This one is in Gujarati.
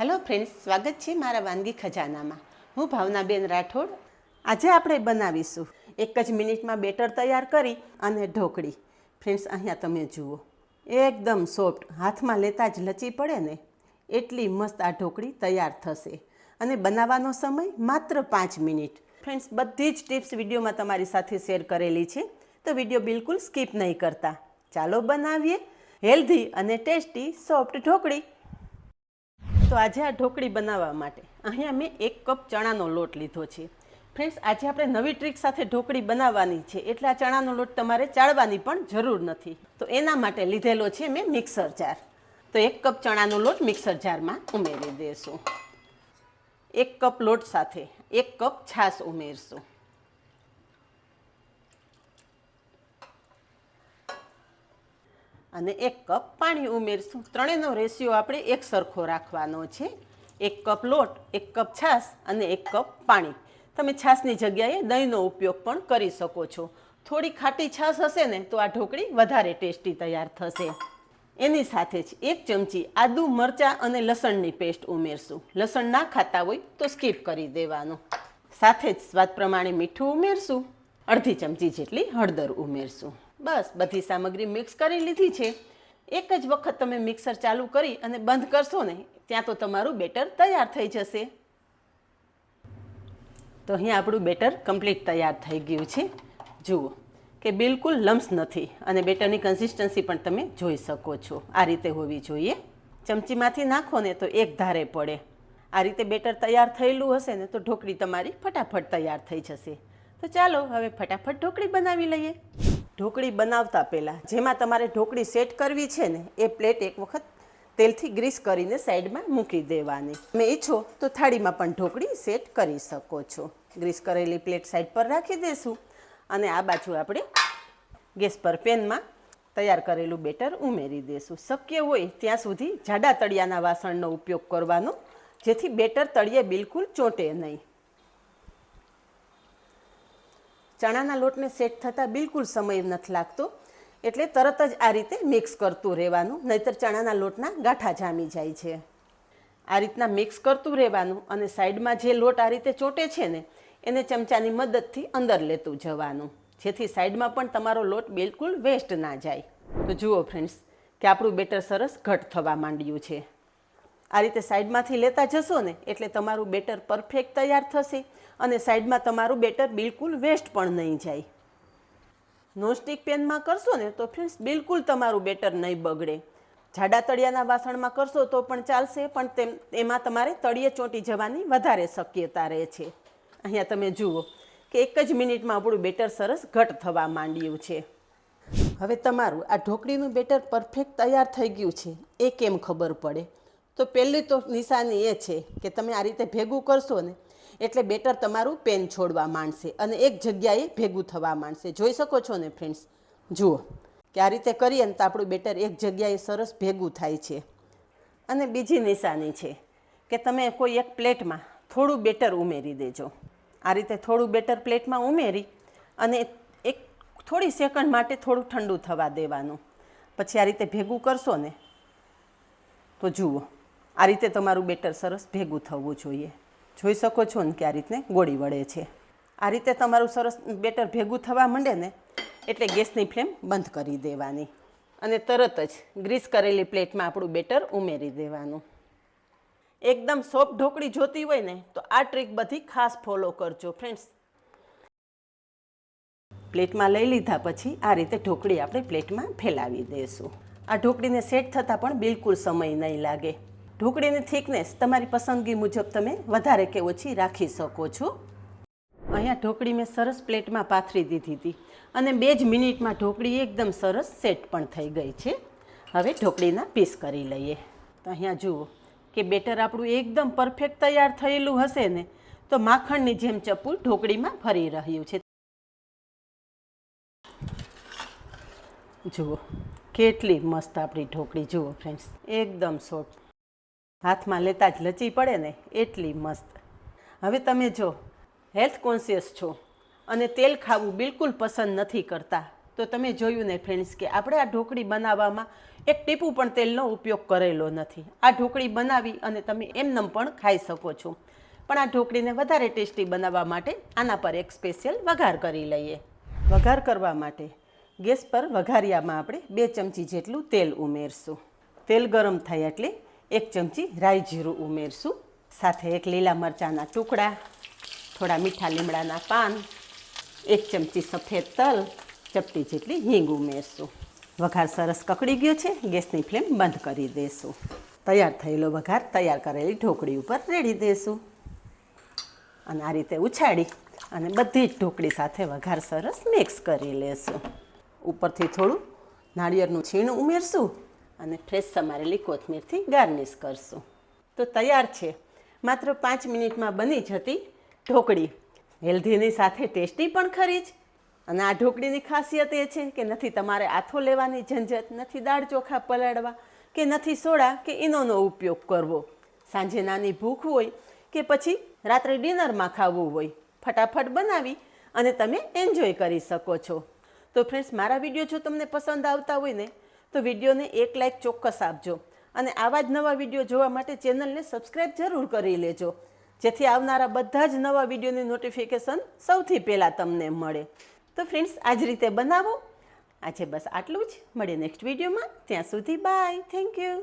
હેલો ફ્રેન્ડ્સ, સ્વાગત છે મારા વાનગી ખજાનામાં. હું ભાવનાબેન રાઠોડ. આજે આપણે બનાવીશું 1 જ મિનિટમાં બેટર તૈયાર કરી અને ઢોકળી. ફ્રેન્ડ્સ, અહીંયા તમે જુઓ, એકદમ સોફ્ટ, હાથમાં લેતા જ લચી પડે ને એટલી મસ્ત આ ઢોકળી તૈયાર થશે. અને બનાવવાનો સમય માત્ર 5 મિનિટ. ફ્રેન્ડ્સ, બધી જ ટિપ્સ વિડીયોમાં તમારી સાથે શેર કરેલી છે, તો વિડીયો બિલકુલ સ્કીપ નહીં કરતા. ચાલો બનાવીએ હેલ્ધી અને ટેસ્ટી સોફ્ટ ઢોકળી. તો આજે આ ઢોકળી બનાવવા માટે અહીંયા મેં 1 કપ ચણાનો લોટ લીધો છે. ફ્રેન્ડ્સ, આજે આપણે નવી ટ્રીક સાથે ઢોકળી બનાવવાની છે, એટલે આ ચણાનો લોટ તમારે ચાળવાની પણ જરૂર નથી. તો એના માટે લીધેલો છે મેં મિક્સર જાર. તો 1 કપ ચણાનો લોટ મિક્સર જારમાં ઉમેરી દઈશું. 1 કપ લોટ સાથે 1 કપ છાશ ઉમેરશું. અને 1 કપ પાણી ઉમેરશું. ત્રણેયનો રેશિયો આપણે એક સરખો રાખવાનો છે. 1 કપ લોટ, 1 કપ છાશ અને 1 કપ પાણી. તમે છાશની જગ્યાએ દહીંનો ઉપયોગ પણ કરી શકો છો. થોડી ખાટી છાશ હશે ને તો આ ઢોકળી વધારે ટેસ્ટી તૈયાર થશે. એની સાથે જ 1 ચમચી આદુ, મરચાં અને લસણની પેસ્ટ ઉમેરશું. લસણ ના ખાતા હોય તો સ્કીપ કરી દેવાનું. સાથે જ સ્વાદ પ્રમાણે મીઠું ઉમેરશું. અડધી ચમચી જેટલી હળદર ઉમેરશું. બસ બધી સામગ્રી મિક્સ કરી લીધી છે. એક જ વખત તમે મિક્સર ચાલુ કરી અને બંધ કરશો ને ત્યાં તો તમારું બેટર તૈયાર થઈ જશે. તો અહીંયા આપણું બેટર કમ્પ્લીટ તૈયાર થઈ ગયું છે. જુઓ કે બિલકુલ લમ્સ નથી અને બેટરની કન્સિસ્ટન્સી પણ તમે જોઈ શકો છો. આ રીતે હોવી જોઈએ. ચમચીમાંથી નાખો ને તો એક ધારે પડે. આ રીતે બેટર તૈયાર થયેલું હશે ને તો ઢોકળી તમારી ફટાફટ તૈયાર થઈ જશે. તો ચાલો હવે ફટાફટ ઢોકળી બનાવી લઈએ. ઢોકળી બનાવતા પહેલાં જેમાં તમારે ઢોકળી સેટ કરવી છે ને એ પ્લેટ એક વખત તેલથી ગ્રીસ કરીને સાઈડમાં મૂકી દેવાની. તમે ઈચ્છો તો થાળીમાં પણ ઢોકળી સેટ કરી શકો છો. ગ્રીસ કરેલી પ્લેટ સાઈડ પર રાખી દઈશું અને આ બાજુ આપણે ગેસ પર પેનમાં તૈયાર કરેલું બેટર ઉમેરી દઈશું. શક્ય હોય ત્યાં સુધી જાડા તળિયાના વાસણનો ઉપયોગ કરવાનો, જેથી બેટર તળિયે બિલકુલ ચોંટે નહીં. ચણાના લોટને સેટ થતાં બિલકુલ સમય નથી લાગતો, એટલે તરત જ આ રીતે મિક્સ કરતું રહેવાનું, નહીંતર ચણાના લોટના ગાંઠા જામી જાય છે. આ રીતના મિક્સ કરતું રહેવાનું અને સાઈડમાં જે લોટ આ રીતે ચોંટે છે ને એને ચમચાની મદદથી અંદર લેતું જવાનું, જેથી સાઈડમાં પણ તમારો લોટ બિલકુલ વેસ્ટ ના જાય. તો જુઓ ફ્રેન્ડ્સ કે આપણું બેટર સરસ ઘટ થવા માંડ્યું છે. આ રીતે સાઈડમાંથી લેતા જશો ને એટલે તમારું બેટર પરફેક્ટ તૈયાર થશે અને સાઈડમાં તમારું બેટર બિલકુલ વેસ્ટ પણ નહીં જાય. નોનસ્ટિક પેનમાં કરશો ને તો ફ્રેન્ડ્સ બિલકુલ તમારું બેટર નહીં બગડે. જાડા તળિયાના વાસણમાં કરશો તો પણ ચાલશે, પણ એમાં તમારે તળિયે ચોંટી જવાની વધારે શક્યતા રહે છે. અહીંયા તમે જુઓ કે 1 જ મિનિટમાં આપણું બેટર સરસ ઘટ થવા માંડ્યું છે. હવે તમારું આ ઢોકળીનું બેટર પરફેક્ટ તૈયાર થઈ ગયું છે એ કેમ ખબર પડે? તો પહેલી તો નિશાની એ છે કે તમે આ રીતે ભેગું કરશો ને એટલે બેટર તમારું પેન છોડવા માંડશે અને એક જગ્યાએ ભેગું થવા માંડશે. જોઈ શકો છો ને ફ્રેન્ડ્સ, જુઓ કે આ રીતે કરીએ ને તો આપણું બેટર એક જગ્યાએ સરસ ભેગું થાય છે. અને બીજી નિશાની છે કે તમે કોઈ એક પ્લેટમાં થોડું બેટર ઉમેરી દેજો. આ રીતે થોડું બેટર પ્લેટમાં ઉમેરી અને એક થોડી સેકન્ડ માટે થોડું ઠંડુ થવા દેવાનું. પછી આ રીતે ભેગું કરશો ને તો જુઓ આ રીતે તમારું બેટર સરસ ભેગું થવું જોઈએ. જોઈ શકો છો ને કે આ રીતને ગોળી વળે છે. આ રીતે તમારું સરસ બેટર ભેગું થવા માંડે ને એટલે ગેસની ફ્લેમ બંધ કરી દેવાની અને તરત જ ગ્રીસ કરેલી પ્લેટમાં આપણું બેટર ઉમેરી દેવાનું. એકદમ સોફ્ટ ઢોકળી જોતી હોય ને તો આ ટ્રીક બધી ખાસ ફોલો કરજો ફ્રેન્ડ્સ. પ્લેટમાં લઈ લીધા પછી આ રીતે ઢોકળી આપણે પ્લેટમાં ફેલાવી દઈશું. આ ઢોકળીને સેટ થતાં પણ બિલકુલ સમય નહીં લાગે. ઢોકળીની થિકનેસ તમારી પસંદગી મુજબ તમે વધારે કે ઓછી રાખી શકો છો. અહીંયા ઢોકળી મેં સરસ પ્લેટમાં પાથરી દીધી હતી અને 2 જ મિનિટમાં ઢોકળી એકદમ સરસ સેટ પણ થઈ ગઈ છે. હવે ઢોકળીના પીસ કરી લઈએ. તો અહીંયા જુઓ કે બેટર આપણું એકદમ પરફેક્ટ તૈયાર થયેલું હશે ને તો માખણની જેમ ચપ્પુ ઢોકળીમાં ફરી રહ્યું છે. જુઓ કેટલી મસ્ત આપણી ઢોકળી. જુઓ ફ્રેન્ડ્સ, એકદમ સોફ્ટ, હાથમાં લેતા જ લચી પડે ને એટલી મસ્ત. હવે તમે જો હેલ્થ કોન્શિયસ છો અને તેલ ખાવું બિલકુલ પસંદ નથી કરતા તો તમે જોયું ને ફ્રેન્ડ્સ કે આપણે આ ઢોકળી બનાવવામાં એક ટીપું પણ તેલનો ઉપયોગ કરેલો નથી. આ ઢોકળી બનાવી અને તમે એમનેમ પણ ખાઈ શકો છો. પણ આ ઢોકળીને વધારે ટેસ્ટી બનાવવા માટે આના પર એક સ્પેશિયલ વઘાર કરી લઈએ. વઘાર કરવા માટે ગેસ પર વઘારિયામાં આપણે 2 ચમચી જેટલું તેલ ઉમેરશું. તેલ ગરમ થાય એટલે 1 ચમચી રાઈ જીરું ઉમેરશું. સાથે 1 લીલા મરચાંના ટુકડા, થોડા મીઠા લીમડાના પાન, 1 ચમચી સફેદ તલ, ચપટી જેટલી હિંગ ઉમેરશું. વઘાર સરસ કકડી ગયો છે, ગેસની ફ્લેમ બંધ કરી દઈશું. તૈયાર થયેલો વઘાર તૈયાર કરેલી ઢોકળી ઉપર રેડી દઈશું અને આ રીતે ઉછાળી અને બધી જ ઢોકળી સાથે વઘાર સરસ મિક્સ કરી લેશું. ઉપરથી થોડું નાળિયેરનું છીણ ઉમેરશું અને ફ્રેશ સમારેલી કોથમીરથી ગાર્નિશ કરશું. તો તૈયાર છે માત્ર 5 મિનિટમાં બની જતી ઢોકળી. હેલ્ધીની સાથે ટેસ્ટી પણ ખરી જ. અને આ ઢોકળીની ખાસિયત એ છે કે નથી તમારે આથો લેવાની ઝંઝટ, નથી દાળ ચોખા પલાળવા, કે નથી સોડા કે ઈનોનો ઉપયોગ કરવો. સાંજે નાની ભૂખ હોય કે પછી રાત્રે ડિનરમાં ખાવું હોય, ફટાફટ બનાવી અને તમે એન્જોય કરી શકો છો. તો ફ્રેન્ડ્સ, મારા વિડીયો જો તમને પસંદ આવતા હોય ને તો વિડીયોને 1 લાઇક ચોક્કસ આપજો અને આવા જ નવા વિડીયો જોવા માટે ચેનલને સબસ્ક્રાઈબ જરૂર કરી લેજો, જેથી આવનારા બધા જ નવા વિડીયોની નોટિફિકેશન સૌથી પહેલાં તમને મળે. તો ફ્રેન્ડ્સ, આ જ રીતે બનાવો. આજે બસ આટલું જ. મળીએ નેક્સ્ટ વિડીયોમાં. ત્યાં સુધી બાય. Thank you.